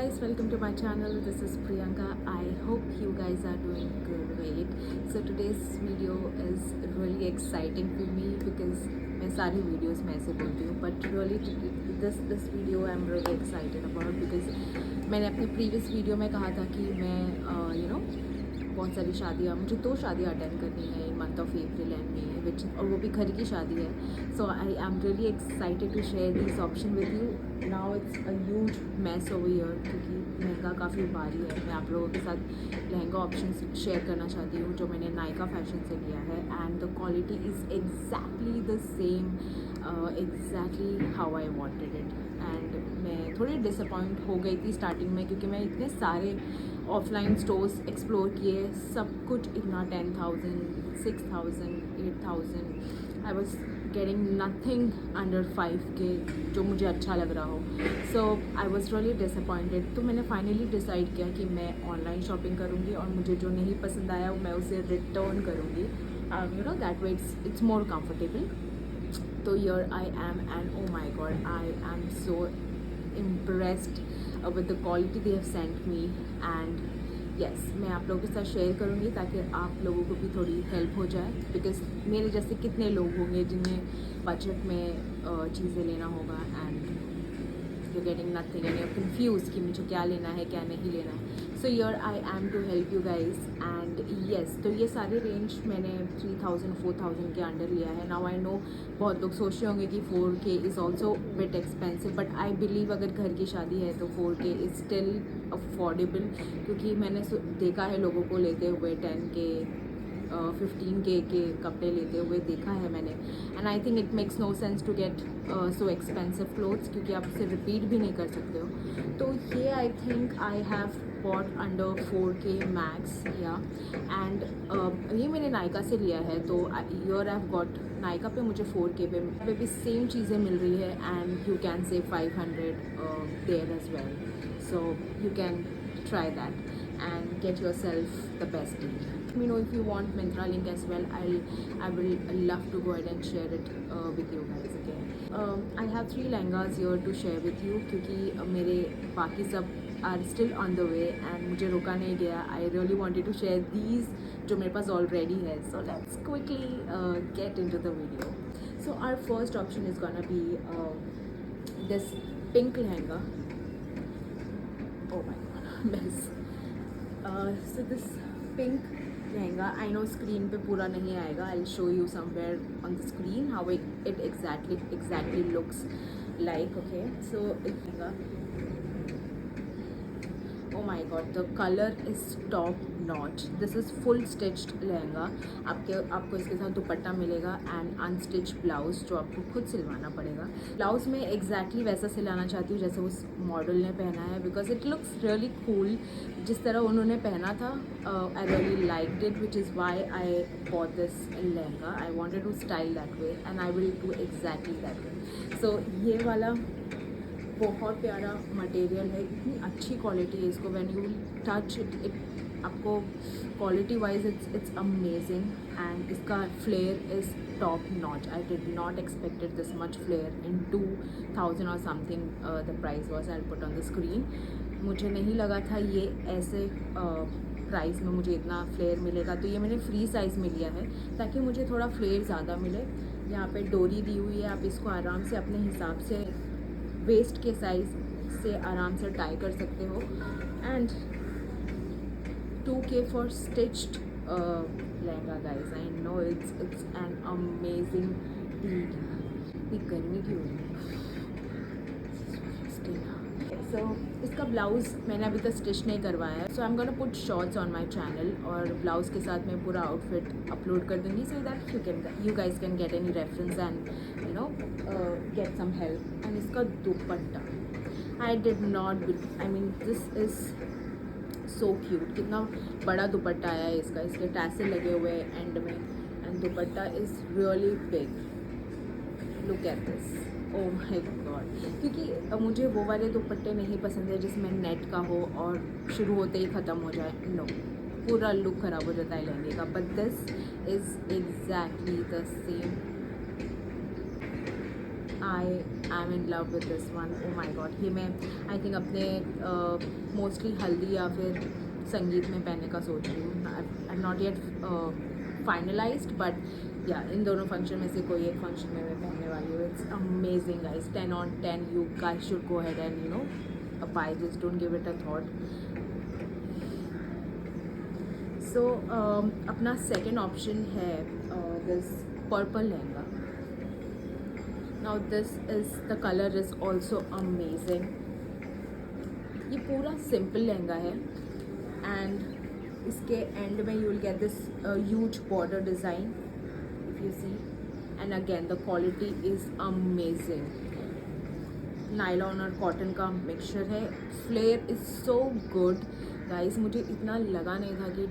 guys, welcome to my channel. This is Priyanka. I hope you guys are doing great. So today's video is really exciting for me because मैं सारी videos में ऐसे बोलती हूँ, but really this video I'm really excited about because मैंने अपने previous video में कहा था कि मैं बहुत सारी शादियाँ, मुझे 2 शादियाँ अटेंड करनी है in month of April and May which, और वो भी घर की शादी है. So I am really excited to share this option with you. Now it's a huge mess over here क्योंकि लहंगा काफ़ी भारी है. मैं आप लोगों के साथ लहंगा ऑप्शन शेयर करना चाहती हूँ जो मैंने नायका फैशन से लिया है, and the quality is exactly the same, exactly how I wanted it. And मैं थोड़ी डिसअपॉइंट हो गई थी स्टार्टिंग में क्योंकि मैं इतने सारे ऑफलाइन स्टोर्स एक्सप्लोर किए, सब कुछ इतना 10,000, 6,000, 8,000. I was getting nothing under 5K जो मुझे अच्छा लग रहा हो. सो आई वॉज रियली डिसअपॉइंटेड. तो मैंने फाइनली डिसाइड किया कि मैं ऑनलाइन शॉपिंग करूँगी और मुझे जो नहीं पसंद आया मैं उसे रिटर्न करूँगी. That way it's more comfortable. तो here I am, and oh my god, I am so impressed with the quality they have sent me. And yes, मैं आप लोगों के साथ शेयर करूँगी ताकि आप लोगों को भी थोड़ी हेल्प हो जाए, बिकॉज मेरे जैसे कितने लोग होंगे जिन्हें बजट में चीज़ें लेना होगा and you getting nothing and you're confuse कि मुझे क्या लेना है क्या नहीं लेना है. So yeah I am to help you guys. And yes, तो ये सारे रेंज मैंने 3,000 4,000 के अंडर लिया है. नाउ आई नो बहुत लोग सोच रहे होंगे कि 4K is also bit expensive, but I believe अगर घर की शादी है तो 4K इज़ स्टिल अफोर्डेबल, क्योंकि मैंने देखा है लोगों को लेते हुए 10K 15K के कपड़े लेते हुए देखा है मैंने. And I think it makes no sense to get so expensive clothes क्योंकि आप उसे रिपीट भी नहीं कर सकते हो. तो ये I think I have bought under 4K max या. एंड ये मैंने नायका से लिया है, तो यर आई हैव गॉट नायका पे मुझे 4K पे भी सेम चीज़ें मिल रही है, and you can say 500 there as well. So you can try that and get yourself the best deal. Let me know if you want Myntra link as well. I will love to go ahead and share it with you guys. Okay, I have 3 lehengas here to share with you क्योंकि मेरे बाकी सब are still on the way and मुझे रोका नहीं गया. I really wanted to share these जो मेरे पास already है. So let's quickly get into the video. So our first option is gonna be this pink lehenga. Oh my god, mess. So this pink lehenga, I know screen पे पूरा नहीं आएगा. I'll show you somewhere on the screen how it exactly looks like. Okay, so lehenga, oh my god, the color is top notch. This is full stitched lehenga. आपको इसके साथ दुपट्टा मिलेगा and unstitch blouse जो आपको खुद सिलवाना पड़ेगा. Blouse में एग्जैक्टली वैसा सिलाना चाहती हूँ जैसे उस मॉडल ने पहना है, because it looks really cool. जिस तरह उन्होंने पहना था I really liked it, which is why I bought this lehenga. I wanted to style that way and I will do exactly that way. So ये वाला बहुत प्यारा मटेरियल है, इतनी अच्छी क्वालिटी है इसको. व्हेन यू टच इट आपको quality wise it's amazing. And इसका flare is top notch. I did not expected this much flare in 2,000 और something the price was. I put on the screen. मुझे नहीं लगा था ये ऐसे प्राइस में मुझे इतना फ्लेयर मिलेगा. तो ये मैंने फ्री साइज़ में लिया है ताकि मुझे थोड़ा फ्लेयर ज़्यादा मिले. यहाँ पे डोरी दी हुई है, आप इसको आराम से अपने हिसाब से वेस्ट के साइज़ से आराम से टाई कर सकते हो. And 2K for stitched lehenga guys. I know it's an amazing deal. ये गर्मी की हो रही है. सो इसका ब्लाउज़ मैंने अभी तक स्टिच नहीं करवाया है. So I am gonna put shorts on my channel और ब्लाउज़ के साथ मैं पूरा आउटफिट अपलोड कर दूँगी so that you guys can get any reference and get some help. And इसका dupatta, I did not I mean this is so cute. कितना बड़ा दुपट्टा आया है इसका. इसके टैसल लगे हुए हैं एंड में, and dupatta is really big. Look at this. Oh my God, क्योंकि मुझे वो वाले दुपट्टे नहीं पसंद है जिसमें नेट का हो और शुरू होते ही ख़त्म हो जाए. नो, पूरा लुक ख़राब हो जाता है लहंगे का. But this is exactly the same. I am in love with this one. Oh my god, ये मैं आई थिंक अपने मोस्टली हल्दी या फिर संगीत में पहनने का सोच रही हूँ. आई नॉट येट फाइनलाइज्ड, बट या इन दोनों फंक्शन में से कोई एक फंक्शन में मैं पहनने वाली हूँ. It's amazing guys, 10/10. You guys should go ahead and you know buy this, don't give it a thought. So अपना सेकेंड ऑप्शन है this purple lehenga. Now this is the colour is also amazing. ये पूरा simple lehenga है and इसके end में you will get this huge border design if you see, and again the quality is amazing. Nylon और cotton का mixture है. Flare is so good guys. मुझे इतना लगा नहीं था कि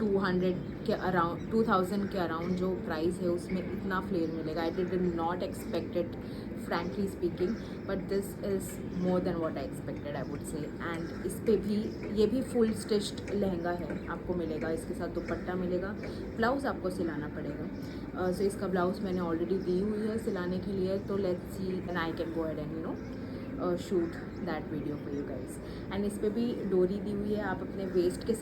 200 के अराउंड 2000 के अराउंड जो प्राइस है उसमें इतना फ्लेयर मिलेगा. आई did not expected frankly speaking, but this is more than what I expected I would से. एंड इस पर भी ये भी फुल स्टिच्ड लहंगा है आपको मिलेगा. इसके साथ दुपट्टा मिलेगा. ब्लाउज़ आपको सिलाना पड़ेगा. सो इसका ब्लाउज़ मैंने ऑलरेडी दी हुई है सिलाने के लिए. तो let's see and I can go ahead and you know shoot that video for you guys. And इस पर भी डोरी दी हुई है. आप अपने वेस्ट के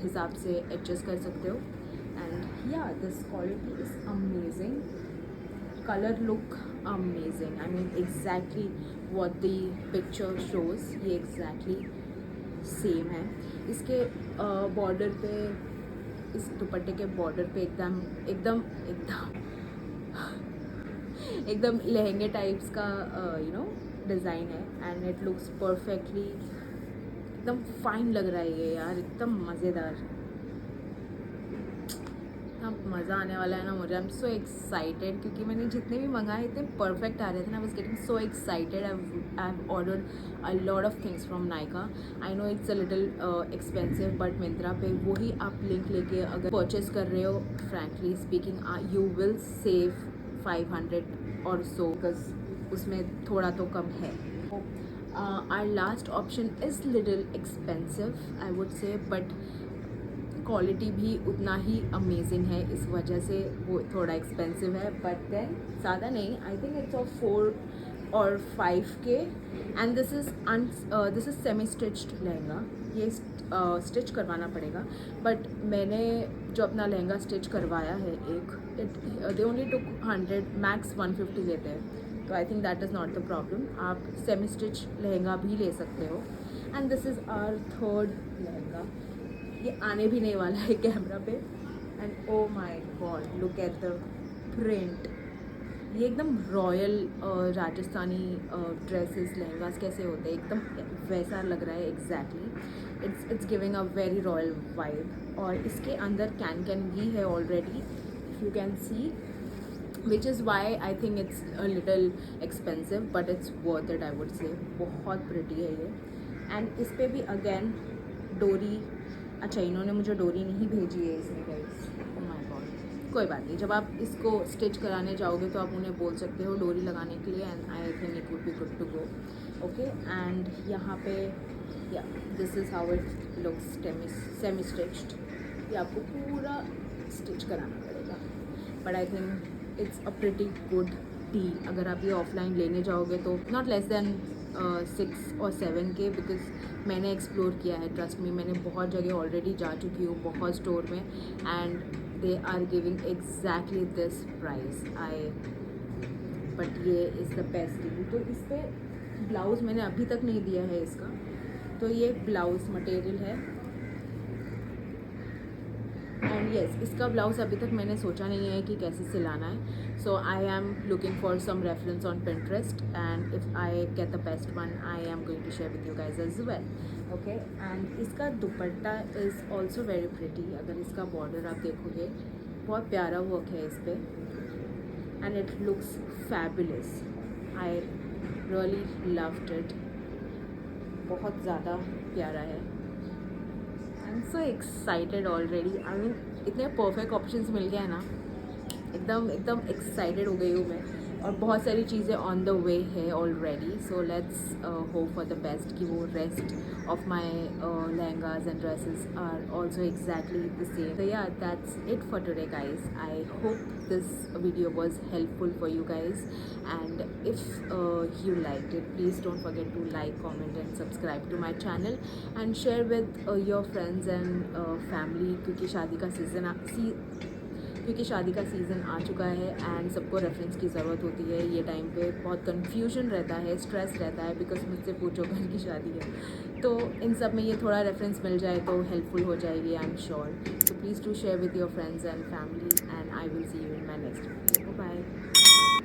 हिसाब से एडजस्ट कर सकते हो. एंड या this quality is amazing. Colour look amazing. I mean exactly what the picture shows, ये एग्जैक्टली सेम है. इसके बॉर्डर पे, इस दुपट्टे के बॉर्डर पे एकदम एकदम एकदम एकदम लहंगे टाइप्स का यू नो डिज़ाइन है. एंड इट लुक्स परफेक्टली एकदम फाइन लग रहा है ये यार. एकदम मज़ेदार. अब मज़ा आने वाला है ना मुझे. आई एम सो एक्साइटेड क्योंकि मैंने जितने भी मंगाए इतने परफेक्ट आ रहे थे ना. I was getting so excited. I have ordered a lot of things from Nykaa. I know it's a little expensive, but Myntra पे वही आप लिंक लेके अगर परचेज कर रहे हो, frankly speaking you will save 500 और सो, बिकॉज उसमें थोड़ा तो कम है. Our last option is little expensive I would say, but quality भी उतना ही अमेजिंग है. इस वजह से वो थोड़ा एक्सपेंसिव है, बट देन ज़्यादा नहीं. आई थिंक इट्स ऑफ 4 और 5K. And this is semi stitched lehenga. ये स्टिच करवाना पड़ेगा, बट मैंने जो अपना लहंगा स्टिच करवाया है दे ओनली टुक 100, मैक्स 150 लेते हैं. तो I think that is not the problem. आप सेमी स्टिच लहंगा भी ले सकते हो. And this is our third lehenga. ये आने भी नहीं वाला है कैमरा पे. And oh my god, look at the print. ये एकदम रॉयल राजस्थानी ड्रेसेस लहंगास कैसे होते हैं, एकदम वैसा लग रहा है exactly. It's giving a very royal vibe. और इसके अंदर कैन भी है already, if you can see, which is why I think it's a little expensive, but it's worth it I would से. बहुत प्रिटी है ये. एंड इस पर भी अगेन डोरी, अच्छा इन्होंने मुझे डोरी नहीं भेजी है इसमें गाइस. ओह माय गॉड, कोई बात नहीं. जब आप इसको स्टिच कराने जाओगे तो आप उन्हें बोल सकते हो डोरी लगाने के लिए, and I think it would be good to go. Okay. And यहाँ पे या this is how it looks semi stitched. ये आपको पूरा स्टिच कराना पड़ेगा, but I think it's a pretty good deal. अगर आप ये ऑफलाइन लेने जाओगे तो नॉट लेस देन 6 और 7K, बिकॉज मैंने एक्सप्लोर किया है. ट्रस्ट मी, मैंने बहुत जगह ऑलरेडी जा चुकी हूँ, बहुत स्टोर में, and they are giving exactly this price. But ये इज़ द बेस्ट डील. तो इस पर ब्लाउज़ मैंने अभी तक नहीं दिया है इसका. तो ये ब्लाउज़ मटेरियल है. एंड येस, इसका ब्लाउज़ अभी तक मैंने सोचा नहीं है कि कैसे सिलाना है. So I am looking for some reference on Pinterest, and if I get the best one I am going to share with you guys as well. Okay. And इसका dupatta is also very pretty. अगर इसका border आप देखोगे, बहुत प्यारा work है इस पर, and it looks fabulous. I really loved it. बहुत ज़्यादा प्यारा है. I am so excited already. I mean इतने परफेक्ट ऑप्शंस मिल गए हैं ना, एकदम एक्साइटेड हो गई हूँ मैं. और बहुत सारी चीज़ें ऑन द वे है already. So let's hope for the best कि वो rest of my lehengas and dresses are also exactly the same. So yeah, that's it for today guys. I hope this video was helpful for you guys, and if you liked it, please don't forget to like, comment and subscribe to my channel and share with your friends and family, क्योंकि शादी का season आ चुका है and सबको reference की ज़रूरत होती है. ये टाइम पे बहुत कन्फ्यूजन रहता है, स्ट्रेस रहता है, बिकॉज मुझसे पूछो घर की शादी है, तो इन सब में ये थोड़ा रेफरेंस मिल जाए तो हेल्पफुल हो जाएगी, I am sure. So please to share with your friends and family and I will see you in my next video. Bye.